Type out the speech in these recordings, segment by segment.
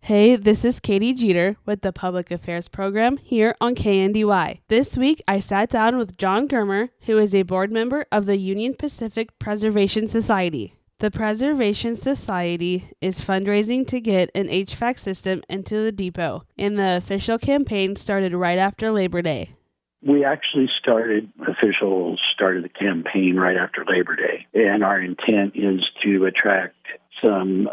Hey, this is Katy Jeter with the Public Affairs Program here on KNDY. This week, I sat down with Jon Germer, who is a board member of the Union Pacific Preservation Society. The Preservation Society is fundraising to get an HVAC system into the depot, and the official campaign started right after Labor Day. We actually started the campaign right after Labor Day, and our intent is to attract some,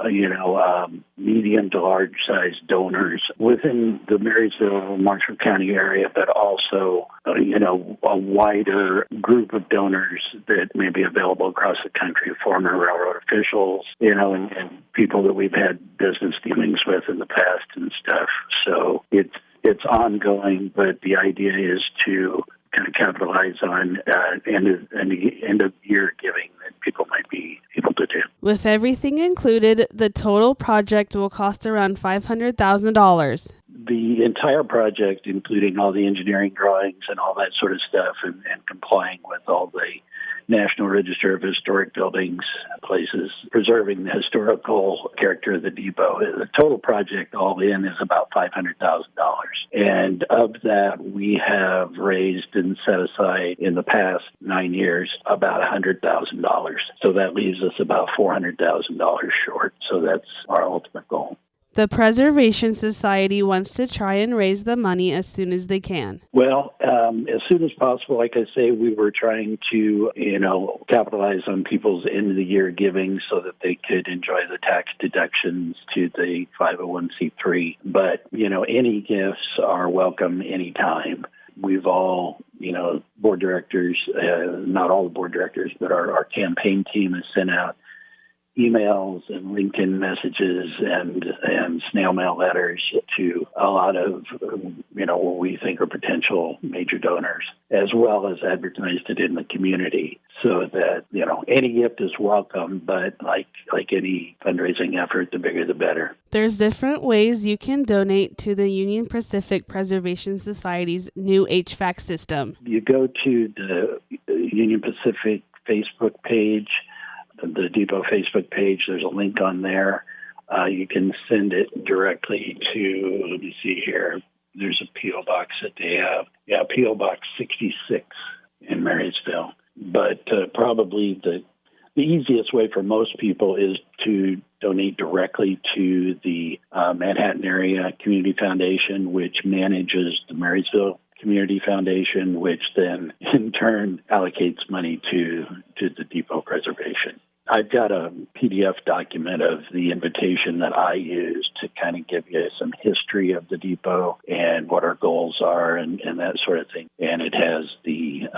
medium to large size donors within the Marysville, Marshall County area, but also, a wider group of donors that may be available across the country, former railroad officials, and people that we've had business dealings with in the past and stuff. So it's ongoing, but the idea is to kind of capitalize on end of year giving that people might be able to do. With everything included, the total project will cost around $500,000. The entire project, including all the engineering drawings and all that sort of stuff, and complying with all the National Register of Historic Buildings places, preserving the historical character of the depot. The total project all in is about $500,000. And of that, we have raised and set aside in the past 9 years about $100,000. So that leaves us about $400,000 short. So that's our ultimate goal. The Preservation Society wants to try and raise the money as soon as they can. Well, as soon as possible. Like I say, we were trying to, capitalize on people's end-of-the-year giving so that they could enjoy the tax deductions to the 501c3. But, any gifts are welcome anytime. We've all, board directors, not all the board directors, but our campaign team has sent out emails and LinkedIn messages and snail mail letters to a lot of, what we think are potential major donors, as well as advertised it in the community so that, any gift is welcome, but like any fundraising effort, the bigger the better. There's different ways you can donate to the Union Pacific Preservation Society's new HVAC system. You go to the Union Pacific Facebook page, the Depot Facebook page. There's a link on there. You can send it directly to, let me see here, there's a P.O. box that they have. Yeah, P.O. Box 66 in Marysville. But probably the easiest way for most people is to donate directly to the Manhattan Area Community Foundation, which manages the Marysville Community Foundation, which then in turn allocates money to the depot preservation. I've got a PDF document of the invitation that I use to kind of give you some history of the depot and what our goals are and that sort of thing. And it has the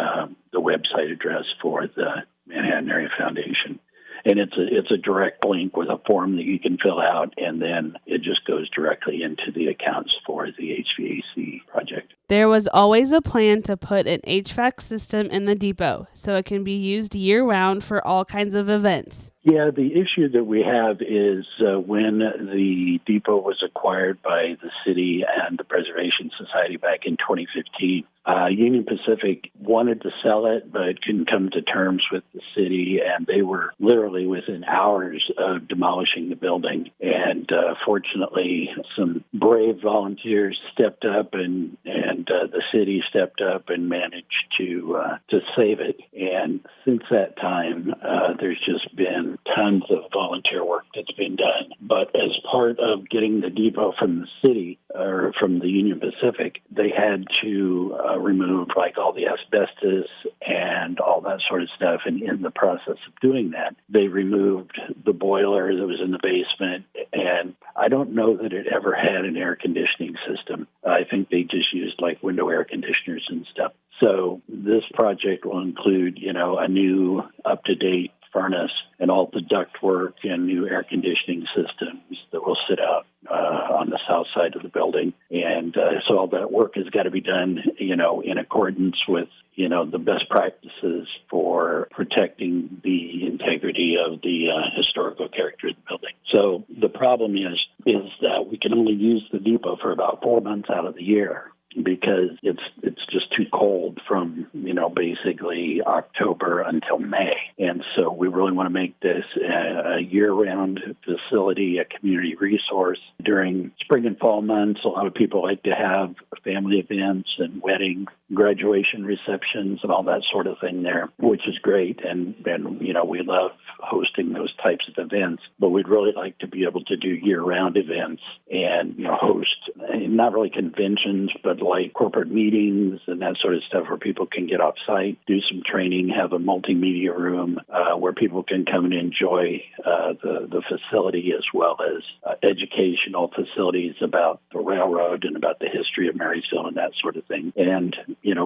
website address for the Manhattan Area Foundation. And it's a direct link with a form that you can fill out, and then it just goes directly into the accounts for the HVAC project. There was always a plan to put an HVAC system in the depot so it can be used year-round for all kinds of events. Yeah, the issue that we have is when the depot was acquired by the city and the Preservation Society back in 2015, Union Pacific wanted to sell it, but couldn't come to terms with the city, and they were literally within hours of demolishing the building. And fortunately, some brave volunteers stepped up, and the city stepped up and managed to save it. And since that time, there's just been tons of volunteer work that's been done. But as part of getting the depot from the city or from the Union Pacific, they had to remove all the asbestos and all that sort of stuff. And in the process of doing that, they removed the boiler that was in the basement. And I don't know that it ever had an air conditioning system. I think they just used window air conditioners and stuff. So this project will include, a new up-to-date furnace and all the ductwork and new air conditioning systems that will sit out on the south side of the building. And so all that work has got to be done, in accordance with, the best practices for protecting the integrity of the historical character of the building. So the problem is that we can only use the depot for about 4 months out of the year, because it's just too cold from, basically October until May. And so we really want to make this a year-round facility, a community resource. During spring and fall months, a lot of people like to have family events and weddings, graduation receptions, and all that sort of thing there, which is great. And we love hosting those types of events, but we'd really like to be able to do year-round events and, host not really conventions, but like corporate meetings and that sort of stuff where people can get off-site, do some training, have a multimedia room where people can come and enjoy the facility, as well as educational facilities about the railroad and about the history of Marysville and that sort of thing. And,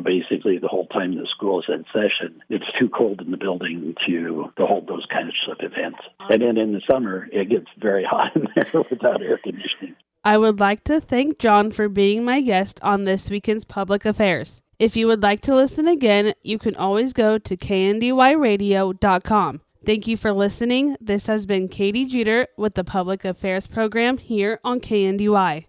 basically the whole time the school is in session, it's too cold in the building to hold those kinds of events. And then in the summer, it gets very hot in there without air conditioning. I would like to thank Jon for being my guest on this weekend's Public Affairs. If you would like to listen again, you can always go to kndyradio.com. Thank you for listening. This has been Katy Jeter with the Public Affairs program here on KNDY.